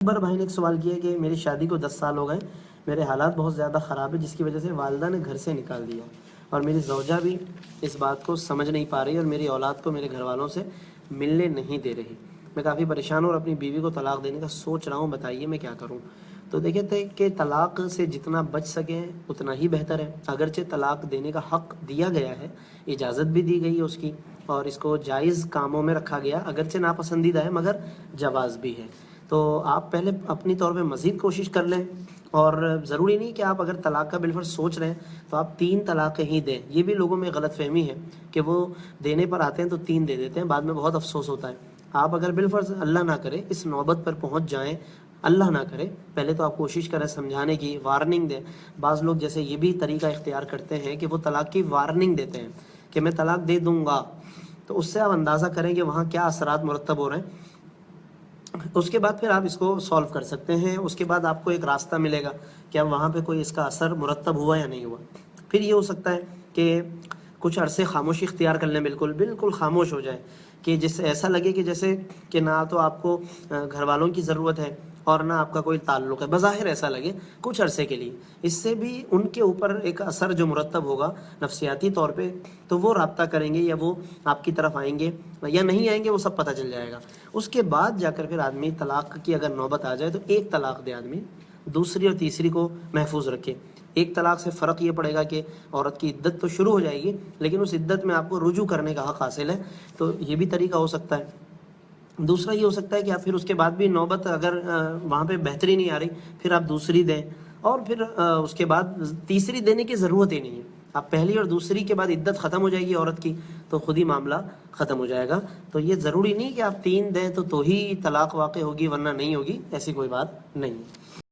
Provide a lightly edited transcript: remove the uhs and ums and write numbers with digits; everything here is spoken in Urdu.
اکبر بھائی نے ایک سوال کیا کہ میری شادی کو 10 سال ہو گئے، میرے حالات بہت زیادہ خراب ہے جس کی وجہ سے والدہ نے گھر سے نکال دیا، اور میری زوجہ بھی اس بات کو سمجھ نہیں پا رہی اور میری اولاد کو میرے گھر والوں سے ملنے نہیں دے رہی۔ میں کافی پریشان ہوں اور اپنی بیوی کو طلاق دینے کا سوچ رہا ہوں، بتائیے میں کیا کروں؟ تو دیکھیں تھے کہ طلاق سے جتنا بچ سکیں اتنا ہی بہتر ہے۔ اگرچہ طلاق دینے کا حق دیا گیا ہے، اجازت بھی دی گئی ہے اس کی، اور اس کو جائز کاموں میں رکھا گیا، اگرچہ ناپسندیدہ ہے مگر جواز بھی ہے۔ تو آپ پہلے اپنی طور پہ مزید کوشش کر لیں، اور ضروری نہیں کہ آپ اگر طلاق کا بالفرض سوچ رہے ہیں تو آپ 3 طلاقیں ہی دیں۔ یہ بھی لوگوں میں غلط فہمی ہے کہ وہ دینے پر آتے ہیں تو 3 دے دیتے ہیں، بعد میں بہت افسوس ہوتا ہے۔ آپ اگر بالفرض اللہ نہ کرے اس نوبت پر پہنچ جائیں، اللہ نہ کرے، پہلے تو آپ کوشش کریں سمجھانے کی، وارننگ دیں۔ بعض لوگ جیسے یہ بھی طریقہ اختیار کرتے ہیں کہ وہ طلاق کی وارننگ دیتے ہیں کہ میں طلاق دے دوں گا، تو اس سے آپ اندازہ کریں کہ وہاں کیا اثرات مرتب ہو رہے ہیں۔ اس کے بعد پھر آپ اس کو سولو کر سکتے ہیں، اس کے بعد آپ کو ایک راستہ ملے گا کہ اب وہاں پہ کوئی اس کا اثر مرتب ہوا یا نہیں ہوا۔ پھر یہ ہو سکتا ہے کہ کچھ عرصے خاموشی اختیار کر لیں، بالکل خاموش ہو جائیں، کہ جس سے ایسا لگے کہ جیسے کہ نہ تو آپ کو گھر والوں کی ضرورت ہے اور نہ آپ کا کوئی تعلق ہے، بظاہر ایسا لگے کچھ عرصے کے لیے۔ اس سے بھی ان کے اوپر ایک اثر جو مرتب ہوگا نفسیاتی طور پہ، تو وہ رابطہ کریں گے یا وہ آپ کی طرف آئیں گے یا نہیں آئیں گے، وہ سب پتہ چل جائے گا۔ اس کے بعد جا کر پھر آدمی طلاق کی اگر نوبت آ جائے تو ایک طلاق دے آدمی، دوسری اور تیسری کو محفوظ رکھے۔ ایک طلاق سے فرق یہ پڑے گا کہ عورت کی عدت تو شروع ہو جائے گی، لیکن اس عدت میں آپ کو رجوع کرنے کا حق حاصل ہے، تو یہ بھی طریقہ ہو سکتا ہے۔ دوسرا یہ ہو سکتا ہے کہ آپ پھر اس کے بعد بھی نوبت اگر وہاں پہ بہتری نہیں آ رہی، پھر آپ دوسری دیں، اور پھر اس کے بعد تیسری دینے کی ضرورت ہی نہیں ہے۔ آپ پہلی اور دوسری کے بعد عدت ختم ہو جائے گی عورت کی، تو خود ہی معاملہ ختم ہو جائے گا۔ تو یہ ضروری نہیں کہ آپ 3 دیں تو ہی طلاق واقع ہوگی ورنہ نہیں ہوگی، ایسی کوئی بات نہیں ہے۔